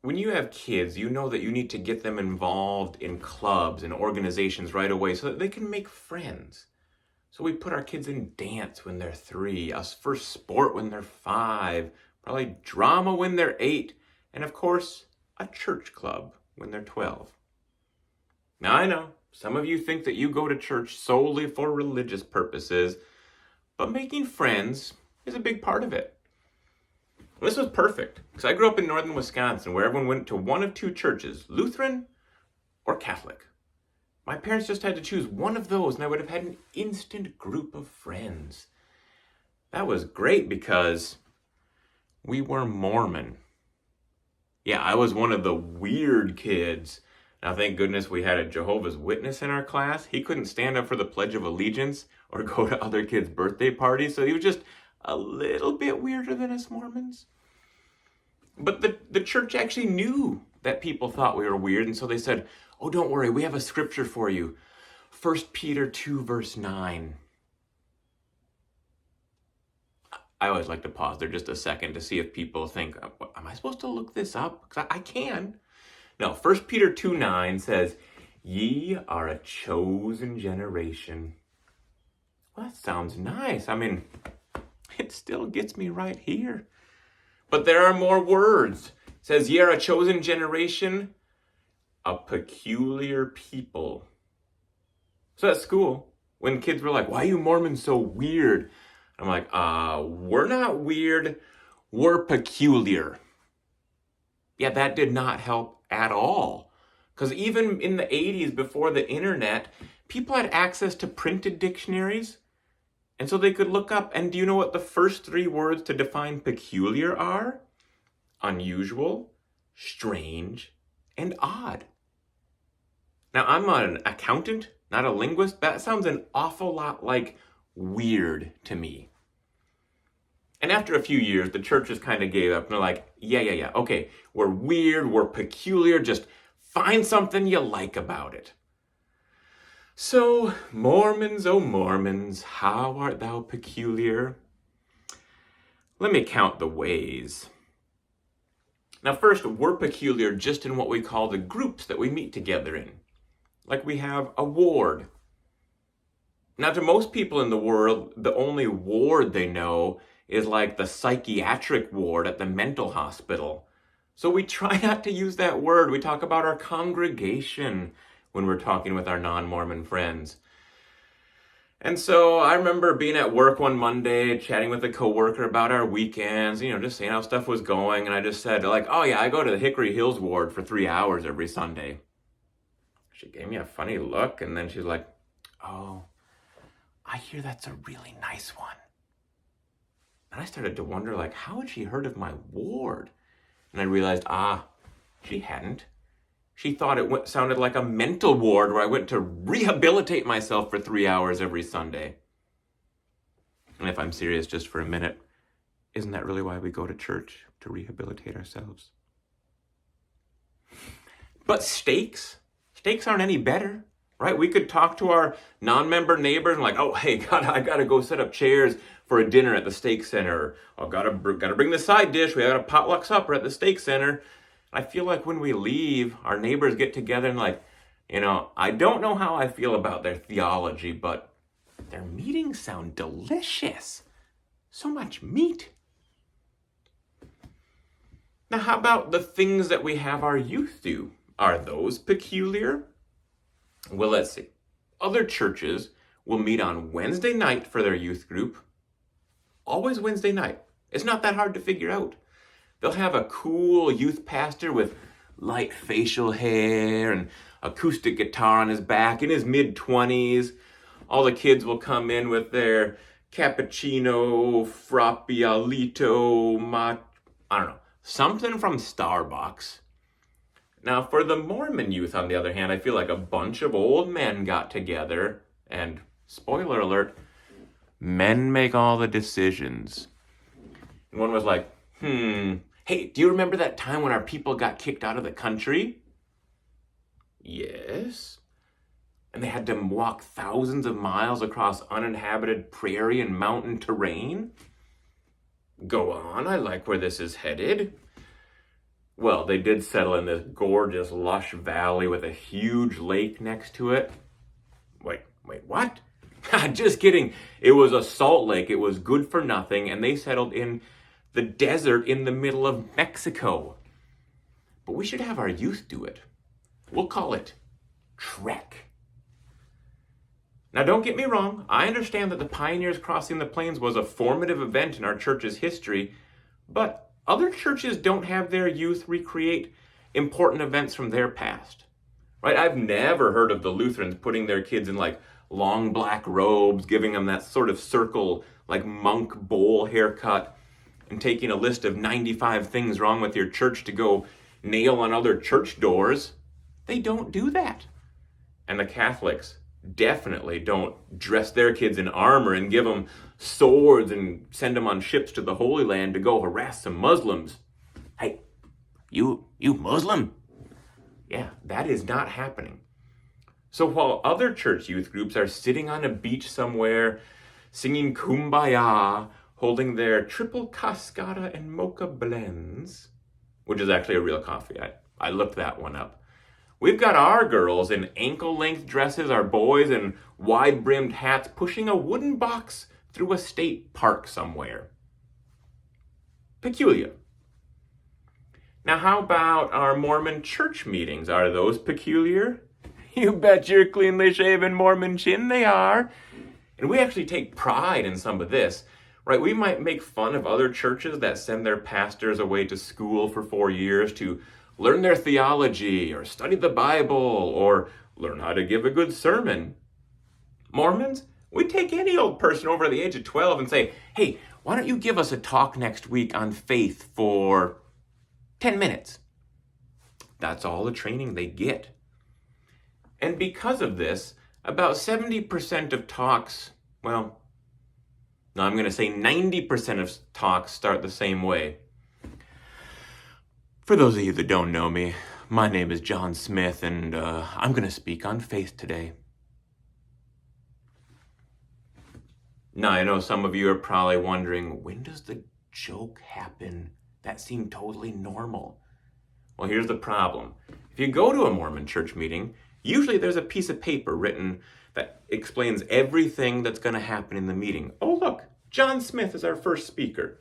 when you have kids, you know that you need to get them involved in clubs and organizations right away so that they can make friends. So we put our kids in dance when they're 3, us first sport when they're 5, probably drama when they're 8, and of course, a church club when they're 12. Now I know, some of you think that you go to church solely for religious purposes, but making friends is a big part of it. This was perfect, because I grew up in northern Wisconsin where everyone went to one of 2 churches, Lutheran or Catholic. My parents just had to choose one of those, and I would have had an instant group of friends. That was great because we were Mormon. Yeah, I was one of the weird kids. Now, thank goodness we had a Jehovah's Witness in our class. He couldn't stand up for the Pledge of Allegiance or go to other kids' birthday parties, so he was just a little bit weirder than us Mormons. But the church actually knew that people thought we were weird, and so they said, oh, don't worry, we have a scripture for you. 1 Peter 2, verse 9. I always like to pause there just a second to see if people think, am I supposed to look this up? Because I can. No, 1 Peter 2:9 says, ye are a chosen generation. Well, that sounds nice. I mean, it still gets me right here. But there are more words. It says, ye are a chosen generation, a peculiar people. So at school, when kids were like, why are you Mormons so weird? I'm like, we're not weird, we're peculiar. Yeah, that did not help at all. Because even in the 80s, before the internet, people had access to printed dictionaries. And so they could look up, and do you know what the first 3 words to define peculiar are? Unusual, strange, and odd. Now, I'm an accountant, not a linguist. That sounds an awful lot like weird to me. And after a few years, the churches kind of gave up, and they're like, yeah, okay, we're weird, we're peculiar, just find something you like about it. So, Mormons, oh Mormons, how art thou peculiar? Let me count the ways. Now first, we're peculiar just in what we call the groups that we meet together in. Like we have a ward. Now to most people in the world, the only ward they know is like the psychiatric ward at the mental hospital. So we try not to use that word. We talk about our congregation when we're talking with our non-Mormon friends. And so I remember being at work one Monday, chatting with a coworker about our weekends, just saying how stuff was going. And I just said, oh yeah, I go to the Hickory Hills ward for 3 hours every Sunday. She gave me a funny look, and then she's like, oh, I hear that's a really nice one. And I started to wonder, how had she heard of my ward? And I realized, she hadn't. She thought it sounded like a mental ward where I went to rehabilitate myself for 3 hours every Sunday. And if I'm serious just for a minute, isn't that really why we go to church? To rehabilitate ourselves? But steaks aren't any better, right? We could talk to our non-member neighbors and oh, hey, I gotta go set up chairs for a dinner at the steak center. Oh, gotta bring the side dish. We got a potluck supper at the steak center. I feel like when we leave, our neighbors get together and I don't know how I feel about their theology, but their meetings sound delicious. So much meat. Now, how about the things that we have our youth do? Are those peculiar? Well, let's see. Other churches will meet on Wednesday night for their youth group. Always Wednesday night. It's not that hard to figure out. They'll have a cool youth pastor with light facial hair and acoustic guitar on his back in his mid-20s. All the kids will come in with their cappuccino, frappiolito, something from Starbucks. Now, for the Mormon youth, on the other hand, I feel like a bunch of old men got together, and spoiler alert, men make all the decisions. And one was like, hey, do you remember that time when our people got kicked out of the country? Yes. And they had to walk thousands of miles across uninhabited prairie and mountain terrain? Go on, I like where this is headed. Well, they did settle in this gorgeous, lush valley with a huge lake next to it. Wait, what? Just kidding. It was a salt lake. It was good for nothing, and they settled in the desert in the middle of Mexico. But we should have our youth do it. We'll call it Trek. Now, don't get me wrong. I understand that the pioneers crossing the plains was a formative event in our church's history, but other churches don't have their youth recreate important events from their past. Right? I've never heard of the Lutherans putting their kids in like long black robes, giving them that sort of circle, like monk bowl haircut, and taking a list of 95 things wrong with your church to go nail on other church doors. They don't do that. And the Catholics definitely don't dress their kids in armor and give them swords and send them on ships to the Holy Land to go harass some Muslims. Hey, you Muslim? Yeah, that is not happening. So while other church youth groups are sitting on a beach somewhere, singing Kumbaya, holding their triple cascada and mocha blends, which is actually a real coffee. I looked that one up. We've got our girls in ankle-length dresses, our boys in wide-brimmed hats, pushing a wooden box through a state park somewhere. Peculiar. Now, how about our Mormon church meetings? Are those peculiar? You bet your cleanly shaven Mormon chin they are. And we actually take pride in some of this, right? We might make fun of other churches that send their pastors away to school for 4 years to learn their theology or study the Bible or learn how to give a good sermon. Mormons, we take any old person over the age of 12 and say, hey, why don't you give us a talk next week on faith for 10 minutes? That's all the training they get. And because of this, about 70% of talks, I'm going to say 90% of talks start the same way. For those of you that don't know me, my name is John Smith, and I'm going to speak on faith today. Now, I know some of you are probably wondering, when does the joke happen? That seemed totally normal. Well, here's the problem. If you go to a Mormon church meeting, usually there's a piece of paper written that explains everything that's going to happen in the meeting. Oh, look, John Smith is our first speaker.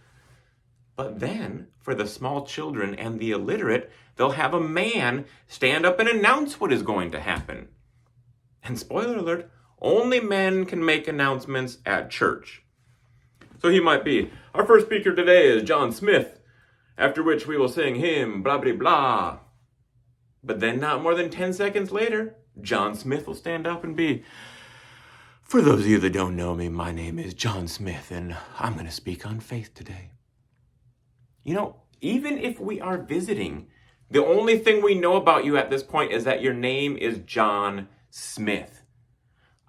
But then, for the small children and the illiterate, they'll have a man stand up and announce what is going to happen. And spoiler alert, only men can make announcements at church. So he might be, our first speaker today is John Smith, after which we will sing hymn, blah, blah, blah. But then not more than 10 seconds later, John Smith will stand up and be, for those of you that don't know me, my name is John Smith, and I'm going to speak on faith today. You know, even if we are visiting, the only thing we know about you at this point is that your name is John Smith.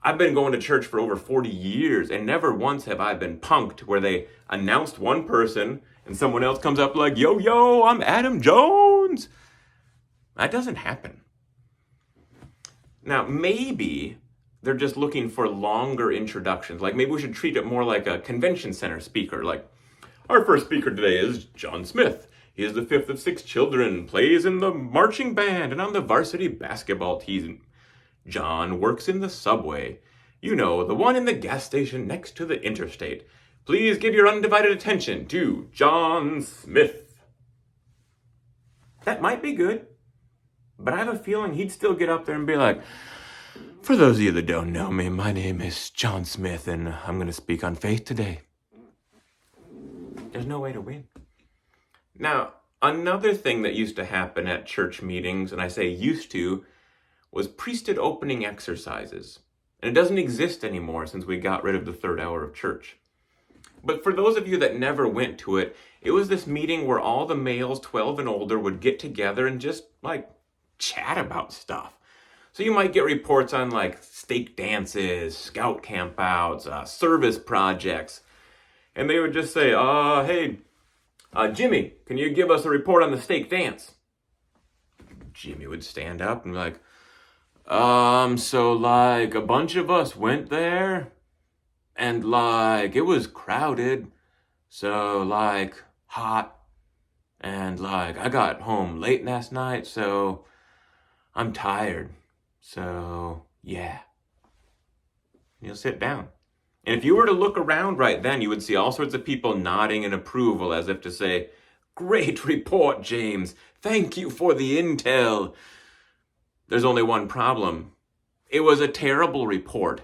I've been going to church for over 40 years, and never once have I been punked where they announced one person and someone else comes up like, yo, I'm Adam Jones. That doesn't happen. Now, maybe they're just looking for longer introductions. Like maybe we should treat it more like a convention center speaker. Like, our first speaker today is John Smith. He is the fifth of 6 children, plays in the marching band and on the varsity basketball team. John works in the subway. You know, the one in the gas station next to the interstate. Please give your undivided attention to John Smith. That might be good, but I have a feeling he'd still get up there and be like, for those of you that don't know me, my name is John Smith, and I'm going to speak on faith today. There's no way to win. Now, another thing that used to happen at church meetings, and I say used to, was priesthood opening exercises. And it doesn't exist anymore since we got rid of the third hour of church. But for those of you that never went to it, it was this meeting where all the males 12 and older would get together and just chat about stuff. So you might get reports on stake dances, scout campouts, service projects. And they would just say, hey, Jimmy, can you give us a report on the stake dance? Jimmy would stand up and be like, so a bunch of us went there and it was crowded. So hot And like, I got home late last night, so I'm tired. So, yeah. You'll sit down. And if you were to look around right then, you would see all sorts of people nodding in approval as if to say, "Great report, James. Thank you for the intel." There's only one problem. It was a terrible report.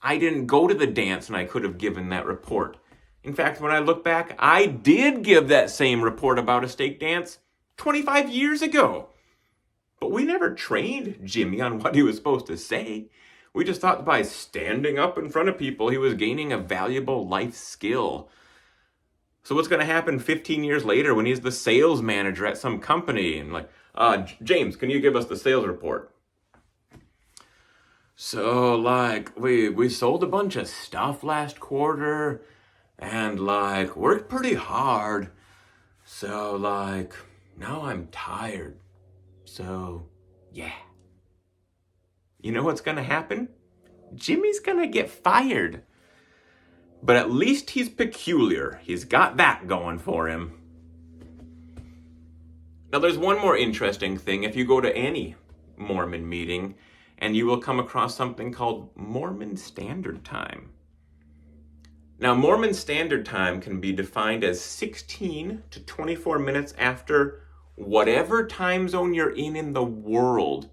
I didn't go to the dance and I could have given that report. In fact, when I look back, I did give that same report about a stake dance 25 years ago. But we never trained Jimmy on what he was supposed to say. We just thought by standing up in front of people, he was gaining a valuable life skill. So what's going to happen 15 years later when he's the sales manager at some company and like, James, can you give us the sales report? So like, we sold a bunch of stuff last quarter and like worked pretty hard. So like, now I'm tired. So, yeah. You know what's going to happen? Jimmy's going to get fired. But at least he's peculiar. He's got that going for him. Now, there's one more interesting thing. If you go to any Mormon meeting, and you will come across something called Mormon Standard Time. Now, Mormon Standard Time can be defined as 16 to 24 minutes after whatever time zone you're in the world.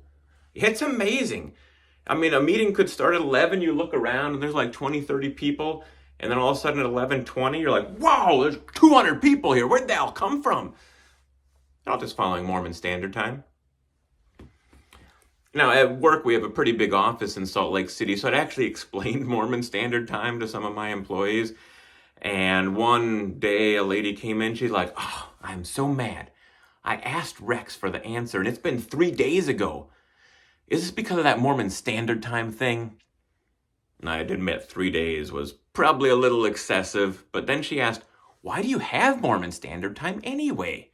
It's amazing. I mean, a meeting could start at 11, you look around and there's like 20, 30 people, and then all of a sudden at 11:20, you're like, whoa, there's 200 people here. Where'd they all come from? Not just following Mormon Standard Time. Now, at work, we have a pretty big office in Salt Lake City, so I'd actually explained Mormon Standard Time to some of my employees. And one day, a lady came in, she's like, "Oh, I'm so mad. I asked Rex for the answer, and it's been 3 days ago. Is this because of that Mormon Standard Time thing?" And I'd admit 3 days was probably a little excessive, but then she asked, "Why do you have Mormon Standard Time anyway?"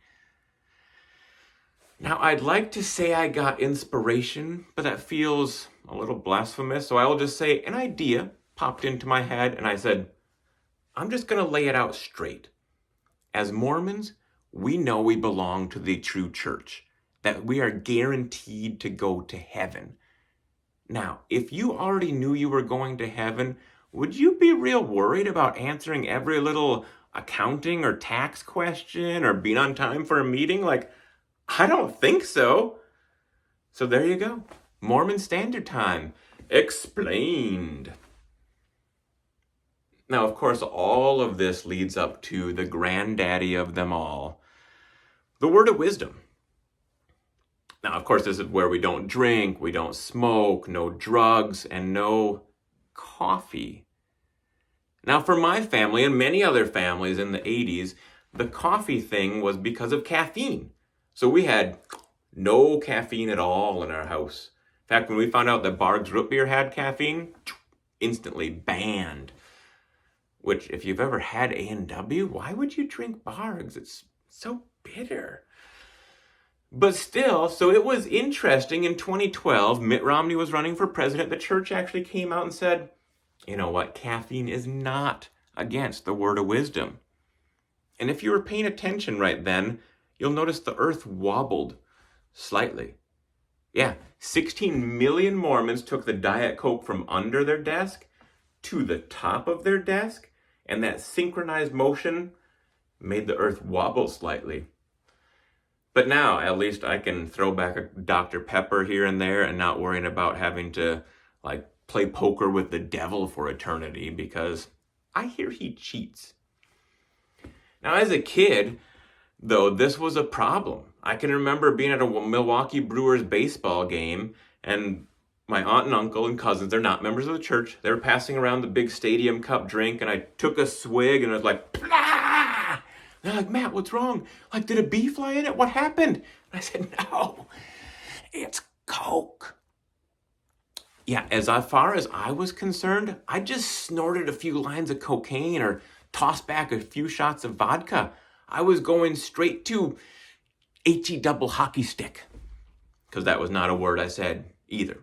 Now, I'd like to say I got inspiration, but that feels a little blasphemous, so I will just say an idea popped into my head, and I said, I'm just going to lay it out straight. As Mormons, we know we belong to the true church, that we are guaranteed to go to heaven. Now, if you already knew you were going to heaven, would you be real worried about answering every little accounting or tax question or being on time for a meeting? Like, I don't think so. So there you go. Mormon Standard Time. Explained. Now, of course, all of this leads up to the granddaddy of them all, the word of wisdom. Now, of course, this is where we don't drink, we don't smoke, no drugs, and no coffee. Now, for my family and many other families in the 80s, the coffee thing was because of caffeine. So we had no caffeine at all in our house. In fact, when we found out that Barg's root beer had caffeine, instantly banned. Which, if you've ever had A&W, why would you drink Barg's? It's so bitter. But still, so it was interesting. In 2012, Mitt Romney was running for president. The church actually came out and said, you know what, caffeine is not against the word of wisdom. And if you were paying attention right then, you'll notice the earth wobbled slightly. Yeah, 16 million Mormons took the Diet Coke from under their desk to the top of their desk, and that synchronized motion made the earth wobble slightly. But now, at least I can throw back a Dr. Pepper here and there and not worrying about having to, play poker with the devil for eternity, because I hear he cheats. Now, as a kid, though, this was a problem. I can remember being at a Milwaukee Brewers baseball game, and my aunt and uncle and cousins, they're not members of the church, they were passing around the big stadium cup drink, and I took a swig, and I was like, "Plah!" They're like, "Matt, what's wrong? Did a bee fly in it? What happened?" And I said, "No, it's Coke." Yeah, as far as I was concerned, I just snorted a few lines of cocaine or tossed back a few shots of vodka. I was going straight to HE double hockey stick, because that was not a word I said either.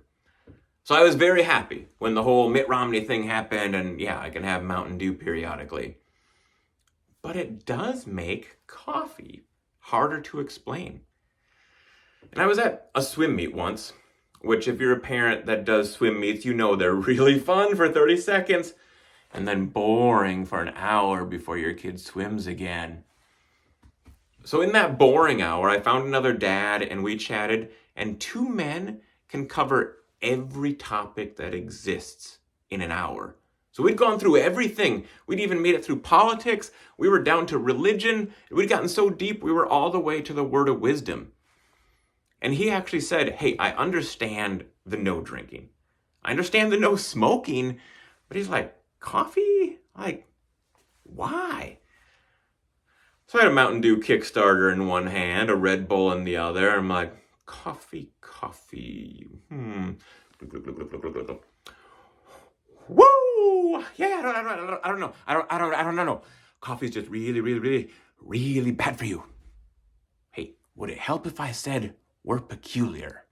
So I was very happy when the whole Mitt Romney thing happened, and yeah, I can have Mountain Dew periodically. But it does make coffee harder to explain. And I was at a swim meet once, which if you're a parent that does swim meets, you know they're really fun for 30 seconds and then boring for an hour before your kid swims again. So in that boring hour, I found another dad and we chatted, and two men can cover every topic that exists in an hour. So we'd gone through everything. We'd even made it through politics. We were down to religion. We'd gotten so deep, we were all the way to the word of wisdom. And he actually said, hey, I understand the no drinking. I understand the no smoking. But he's like, coffee? Like, why? So I had a Mountain Dew Kickstarter in one hand, a Red Bull in the other. I'm like, coffee. Woo! Yeah, I don't know. I don't know. Coffee's just really bad for you. Hey, would it help if I said we're peculiar?